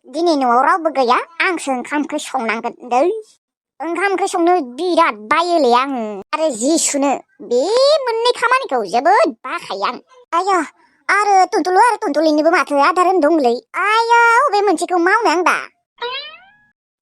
दिनै न'आव रावबो गैया आंसो ओंखाम ओंख्रि संनांगोन दै ओंखाम ओंख्रि संनो बिराद बायोलै आङो आरो जि सुनो बे मोननै खामानिखौ जोबोद बाखायो आं आया आरो टुनटुलिनोबो माथो आदार होनो दंलै आया अबे मोनसेखौ मावनो आं दा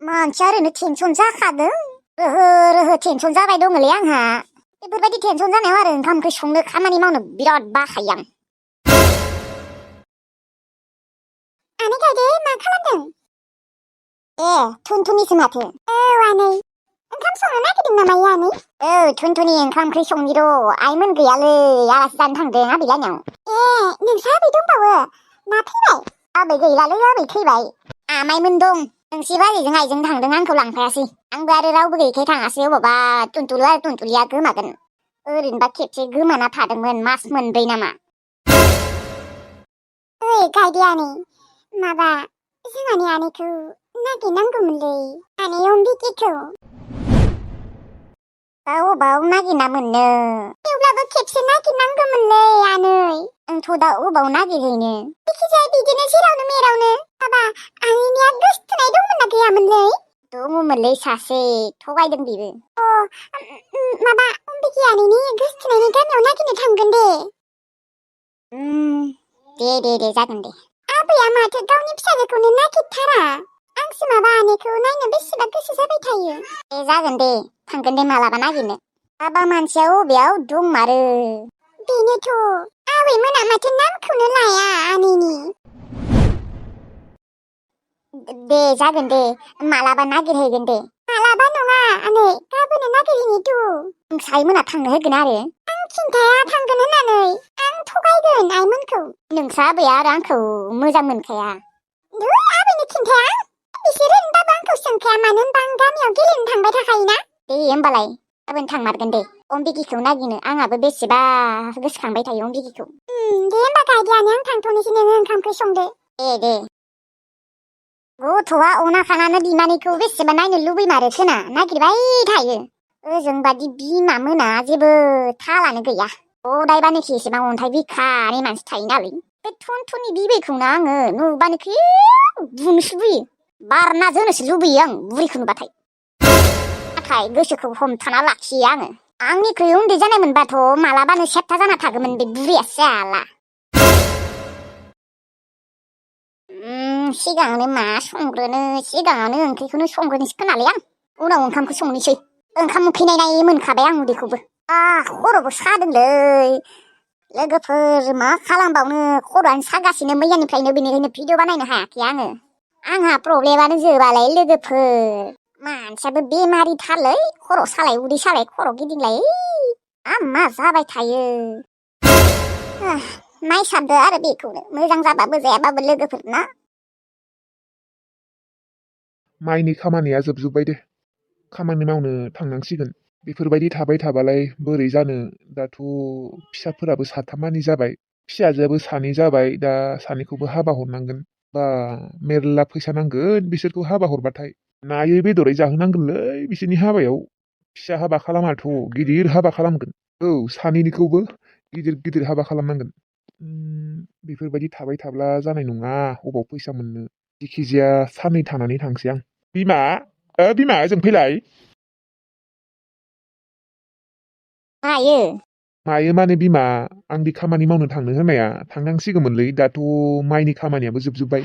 मानसिया ओरैनो टेनसन जाखादों रोहो रोहो टेनसन जाबाय दङलै आंहा बेफोरबायदि टेनसन जानायाव आरो ओंखाम ओंख्रि संनो खामानि मावनो बिराद बाखायो आं आनै गायदे मा खालामदों ए टुनटुनिसो माथो औ आनै ओंखाम संनो नागिरदों नामा आनै औ टुनटुनि ओंखाम ओंख्रि संनि र' आइमोन गैयालै आलासि जानो थांदों आबै लानियाव ए नोंसा आबै दंबावो ना फैबाय आबै गैलालै आबै थैबाय आमाइमोन दं नोंसि बाजैजों आइजों थांदों आंखौ लांफायासै आंबो आरो रावबो गैयैखाय थाङासै अबावबा टुनटुलु आरो टुनटुलिया गोमागोन ओरैनोबा खेबसे गोमाना थादोंमोन मास मोनब्रै नामा ओइ गायदे आनै माबा जोंहानि आनैखौ नागिरनांगौमोनलै आनै अम्बिकेखौ अबाव नागिरना मोननो थेवब्लाबो खेबसे नागिरनांगौमोनलै आनै आंथ' दा अबाव नागिरहैनो जायखिजाया बिदिनो जेरावनो मेरावनो माबा आनैनिया गोसथोनाय दंमोन ना गैयामोनलै दङमोनलै सासे थगायदों बेबो माबा अम्बिके आनैनि गोसथोनायनि गामियाव नागिरनो थांगोन दे जागोन दे आबैया माथो गावनि फिसाजोखौनो नागिरथारा आंसो माबा आनैखौ नायनो बेसेबा गोसो जाबाय थायो दे जागोन दे थांगोन दे मालाबा नागिरनो बाबा मानसिया अबेयाव दंमारो बेनोथ' आबैमोना माथो नामखौनो लाया आनैनि दे जागोन दे मालाबा नागिरहैगोन दे मालाबा नङा आनै गाबोन नागिरहैनिथ' नोंसाइमोना थांनो होगोन आरो आं खिन्थाया थांगोन होननानै आं थगायगोन आइमोनखौ नोंसा आबैया आरो आंखौ मोजां मोनखाया आबैनो खिन्थाया बिसोर होनबाबो आंखौ सोंखाया मानो होनबा आं गामियाव गेलेनो थांबाय थाखायोना दे होमबालाय गाबोन थांमारगोन दे अम्बिकेखौ नागिरनो आंहाबो बेसेबा गोसोखांबाय थायो अम्बिकेखौ दे होमबा गायदेआनो आं थांथ'नोसै नोङो ओंखाम ओंख्रि संदो दे गथ'आ अना खानानै बिमानैखौ बेसेबा नायनो लुबैमारो खोना नागिरबाय थायो ओजोंबादि बिमा मोना जेबो थालानो गैया हदायबानोखि एसेबां अन्थाइ बिखानि मानसि थायो नालाय बे टुनटुनि बिबैखौनो आङो नुबानोखि बुनोसो लुबैयो बारना जोनोसो लुबैयो आं बुरैखौ नुबाथाय नाथाय गोसोखौ हमथाना लाखियो आङो आंनिख्रुइ उन्दै जानायमोनबाथ' मालाबानो सेबथा जाना थागौमोन बे बुरैया जाला सिगाङावनो मा संग्रोनो सिगाङावनो ओंख्रिखौनो संग्रोनोसै खोनालै आं उनाव ओंखामखौ संनोसै ओंखाम उखैनाय मोनखाबाय आं उदैखौबो खर'बो सादोंलै लोगोफोर मा खालामबावनो खर'आनो सागासिनो मैयानिफ्रायनो बेनिखायनो भिडिअ बानायनो हायाखै आंहा प्रब्लेमानो जोबालाय लोगोफोर मानसियाबो बेमारिथारलै खर' सालाय उदै सालाय खर' गिदिंलाय मा जाबाय थायो नायसाबदो आरो बेखौनो मोजां जाबाबो जायाबाबो लोगोफोरना माइनि खामानिया जोबजोब्बाय दे खामानि मावनो थांनांसिगोन बेफोरबायदि थाबाय थाबालाय बोरै जानो दाथ' फिसाफोराबो साथामानि जाबाय फिसाजोआबो सानै जाबाय दा सानैखौबो हाबा हरनांगोन बा मेरला फैसा नांगोन बिसोरखौ हाबा हरबाथाय नायै बेदरै जाहोनांगोनलै बिसोरनि हाबायाव फिसा हाबा खालामाथ' गिदिर हाबा खालामगोन औ सानैनिखौबो गिदिर हाबा खालामनांगोन बेफोरबायदि थाबाय थाब्ला जानाय नङा अबाव फैसा मोननो जिखिजाया साननै थानानै थांसै आं बिमा ओजों फैलाय मायो माने बिमा आंदि खामानि मावनो थांनो होनाया थांनांसिगौमोनलै दाथ' माइनि खामानियाबो जोबजोब्बाय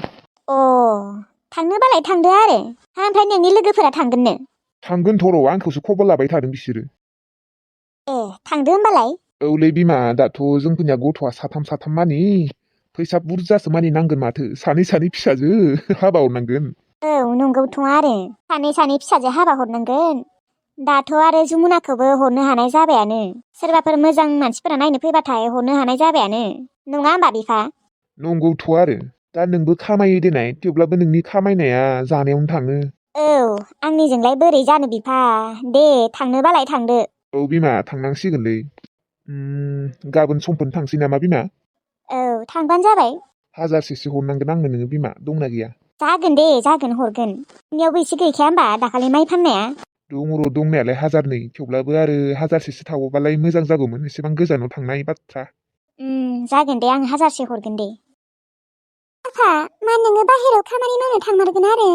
थांनोबालाय थांदो आरो ओमफ्राय नोंनि लोगोफोरा थांगोननो थांगोनथ' र' आंखौसो खबर लाबाय थादों बिसोरो थांदो होमबालाय औलै बिमा दाथ' जोंफोरनिया गथ'आ साथाम मानि फैसा बुरजासो मानि नांगोन माथो सानै फिसाजो हाबा हरनांगोन औ नंगौथ' आरो सानै फिसाजो हाबा हरनांगोन दाथ' आरो जमुनाखौबो हरनो हानाय जाबायानो सोरबाफोर मोजां मानसिफोरा नायनो फैबाथाय हरनो हानाय जाबायानो नङा होमबा बिफा नंगौथ' आरो दा नोंबो खामायो देनाय थेवब्लाबो नोंनि खामायनाया जानायावनो थाङो औ आंनिजोंलाय बोरै जानो बिफा दे थांनोबालाय थांदो औ बिमा थांनांसिगोनलै गाबोन समफोरनो थांसै नामा बिमा औ थांबानो जाबाय 1000सो हरनांगोन आंनो नोङो बिमा दंना गैया जागोन दे जागोन हरगोन नोंनियावबो एसे गैखाया होमबा दाखालि माइ फाननाया दङ र' दंनायालाय 1002 थेवब्लाबो आरो 1000सो थाबावबालाय मोजां जागौमोन एसेबां गोजानाव थांनाय बाथ्रा जागोन दे आं 1000सो हरगोन दे आफा मा नोङो बाहेरायाव खामानि मावनो थांमारगोन आरो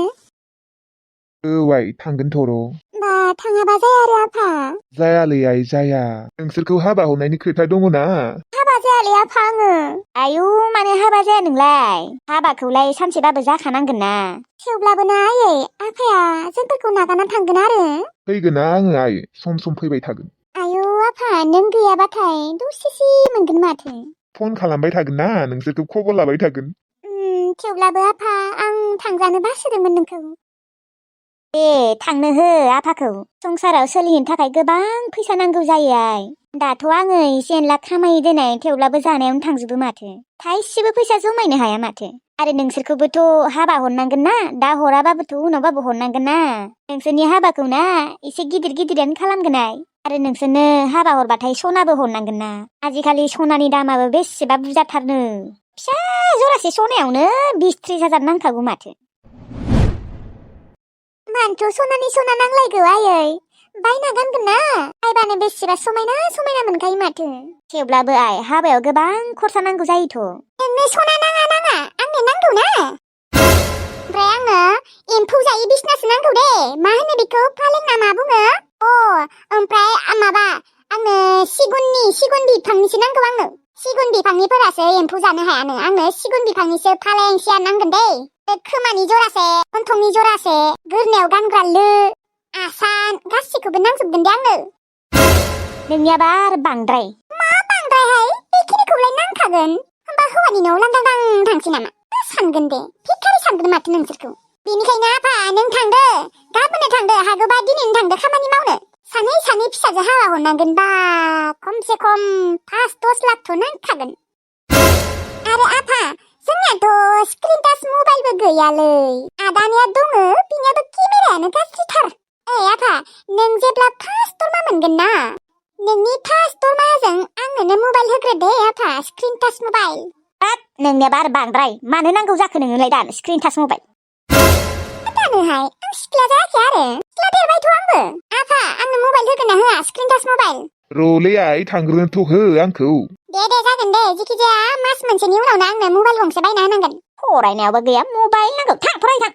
वाइ थांगोन थर' बा थाङाबा जाया आरो आफा जायालै आइ जाया नोंसोरखौ हाबा हरनायनि खोथा दङ ना हाबा जायालै आफा आङो आयु माने हाबा जाया नोंलाय हाबाखौलाय सानसेबाबो जाखानांगोन ना थेवब्लाबो ना आयै आफाया जोंफोरखौ नागारना थांगोन आरो फैगोना आङो आइ सम फैबाय थागोन आयु आफा नों गैयाबाथाय दसेसो मोनगोन माथो फन खालामबाय थागोन ना नोंसोरखौ खबर लाबाय थागोन थेवब्लाबो आफा आं थांजानो बासोदोंमोन नोंखौ दे थांनो हो आफाखौ संसाराव सोलिनो थाखाय गोबां फैसा नांगौ जायो आइ दाथ' आङो एसे एनला खामायो दोननाय थेवब्लाबो जानायावनो थांजोबो माथो थाइसेबो फैसा जमायनो हाया माथो आरो नोंसोरखौबोथ' हाबा हरनांगोन ना दा हराबाबोथ' उनावबाबो हरनांगोन ना नोंसोरनि हाबाखौ ना एसे गिदिरानो खालामगोन आरो नोंसोरनो हाबा हरबाथाय सनाबो हरनांगोन ना आजिखालि सनानि दामाबो बेसेबा बुरजाथारनो फिसा जरासे सनायावनो 20-30 हाजार नांखागौ माथो मानोथ' सनानि सना नांलायगौ आयै बायना गानगोन ना बायबानो बेसेबा समायना मोनखायो माथो थेवब्लाबो आइ हाबायाव गोबां खरसा नांगौ जायोथ' नोंनो सना नाङा आंनो नांगौ ना ओमफ्राय आंनो एम्फौ जायै बिसनासो नांगौ दे मा होनो बेखौ फालें ना मा बुङो ओमफ्राय माबा आंनो सिगुन बिफांनिसो नांगौ आंनो सिगुन बिफांनिफोरासो एम्फौ जानो हायानो आंनो सिगुन बिफांनिसो फालें सियार नांगोन दै खोमानि जरासे गन्थंनि जरासे गोरनायाव गानग्रा लो आसान गासिखौबो नांजोबगोन दे आंनो नोंनियाबा आरो बांद्राय मा बांद्रायहाय बेखिनिखौलाय नांखागोन होमबा हौवानि न'आव लांदां थांसै नामा सानगोन दे फिटारि सानगोन माथो नोंसोरखौ बेनिखायनो आफा नों थांदो गाबोननो थांदो हागौबा दिनैनो थांदो खामानि मावनो सानै फिसाजो हाबा हरनांगोन बा खमसे खम 5-10 लाखथ' नांखागोन आरो आफा जोंनियाथ' स्क्रिन टाच मबाइलबो गैयालै आदानिया दङ बिनियाबो केमेरायानो गाज्रिथार आफा नों जेब्ला फार्स्ट दरमा मोनगोन ना नोंनि फार्स्ट दरमाजों आंनोनो मबाइल होग्रो दे आफा स्क्रिन टाच मबाइल नोंनियाबा आरो बांद्राय मानो नांगौ जाखो नोंनोलाय दा स्क्रिन टाच मबाइल दानोहाय आं सिख्ला जायाखै आरो सिख्ला देरबायथ' आंबो आफा आंनो मबाइल होगोन ना होआ स्क्रिन टाच मबाइल रलै आइ थांग्रोनोथ' हो आंखौ दे जागोन दे जिखिजाया मास मोनसेनि उनावनो आंनो मबाइल गंसे बायना होनांगोन फरायनायावबो गैया मबाइल नांगौ थां फरायनो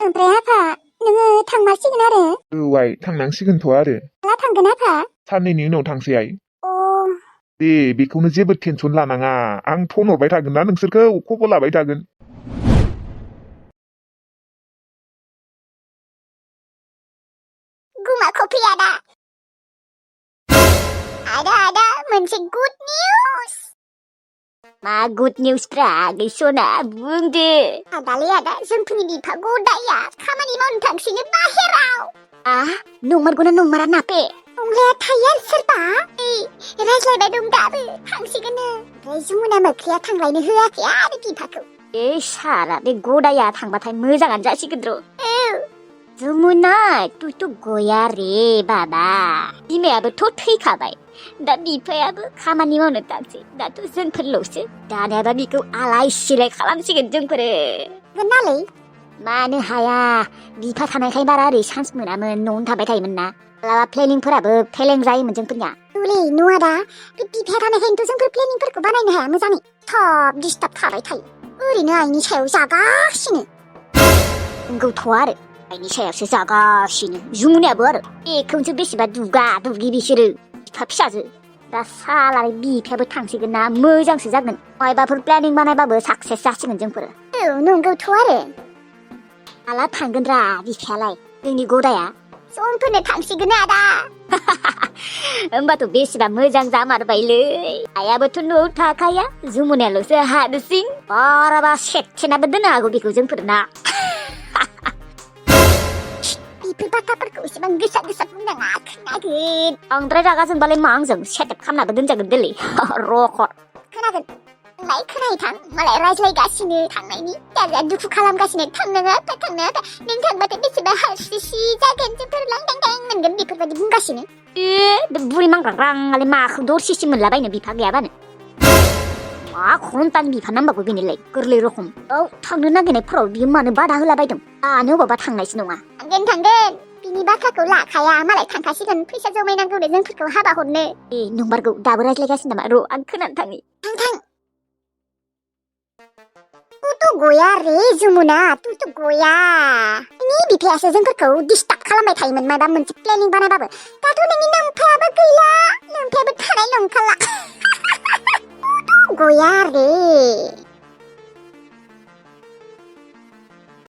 ओमफ्राय आफा नोङो थांमारसिगोन आरो आइ थांनांसिगोनथ' आरो माला थांगोन आफा साननैनि उनाव थांसै आइ दे बेखौनो जेबो टेनसन लानाङा आं फन हरबाय थागोन ना नोंसोरखौ खबर लाबाय थागोन गुमा कफि आदा मोनसे गुड निउज मा गुड निउसफ्रा गैसना बुंदो आदा जोंफोरनि बिफा गदाया खामानि मावनो थांसिनो बाहेराव नंमारगौना नंमारा नापे नंलाया थायो आरो सोरबा रायज्लायबाय दं दाबो थांसिगोननो ओमफ्राय जमुना मोख्रिया थांलायनो होआखै आरो बिफाखौ सारा बे गदाया थांबाथाय मोजाङानो जासिगोन र' जमुना तुइथ' गया रे बाबा बिमायाबोथ' थैखाबाय दा बिफायाबो खामानि मावनो थांसै दाथ' जोंफोरल'सो दानियाबा बिखौ आलाय सिलाय खालामसिगोन जोंफोरो नालै मानो हाया बिफा थानायखाय बारा ओरै चान्स मोनामोन न'आवनो थाबाय थायोमोन ना मालाबा प्लेनिंफोराबो फेलें जायोमोन जोंफोरनिया दुलै नङा दा बे बिफाया थानायखायनोथ' जोंफोर प्लेनिंफोरखौ बानायनो हाया मोजाङै थब डिस्टार्ब थाबाय थायो ओरैनो आइनि सायाव जागासिनो नंगौथ' आरो आइनि सायावसो जागासिनो जुमुनायाबो आरो बेखौसो बेसेबा दुगा दुगि बिसोरो बिफा फिसाजो दा सालारि बिफायाबो थांसिगोन ना मोजांसो जागोन मायबाफोर प्लेनिं बानायबाबो साक्सेस जासिगोन जोंफोर नंगौथ' आरो माला थांगोन रा बिफायालाय जोंनि गदाया समफोरनो थांसिगोन आदा होमबाथ' बेसेबा मोजां जामारबायलै आइयाबोथ' न'आव थाखाया जुमुनायाल'सो हारसिं बाराबा सेथिनाबो दोननो हागौ बेखौ जोंफोर ना बेफोर बाथ्राफोरखौ एसेबां गोसा बुंनाङा खोनागोन बांद्राय रागा जोंबालाय मा आंजों सेटेप खालामनाबो दोनजागोन दोलै रखर खोनागोन नोंलाय खोनाहैथां मालाय रायज्लायगासिनो थांनायनि दाजा दुखु खालामगासिनो थांनाङा नों थांबाथाय बेसेबा हारसिसि जागोन जोंफोर लांदां मोनगोन बेफोरबायदि बुंगासिनो बे बुरि मांग्रांआलाय माखौ दरसिसि मोनलाबायनो बिफा गैयाबानो मा घन्टानि बिफा नांबागौ बेनोलाय गोरलै रखम थांनो नागिरनायफोराव बियो मानो बादा होलाबायदों दानो अबावबा थांनायसो नङा थांगोन बिनि बाथ्राखौ लाखाया मालाय थांखासिगोन फैसा जमायनांगौनो जोंफोरखौ हाबा हरनो नंमारगौ दाबो रायज्लायगासिनो नामा र' आं खोनानो थाङो थां गया रे जमुना तुथ' गया नोंनि बिफायासो जोंफोरखौ डिस्टार्ब खालामबाय थायोमोन माबा मोनसे प्लेनिं बानायबाबो दाथ' नोंनि नोमफायाबो गैला नोमफायाबो थानाय नंखाला गया रे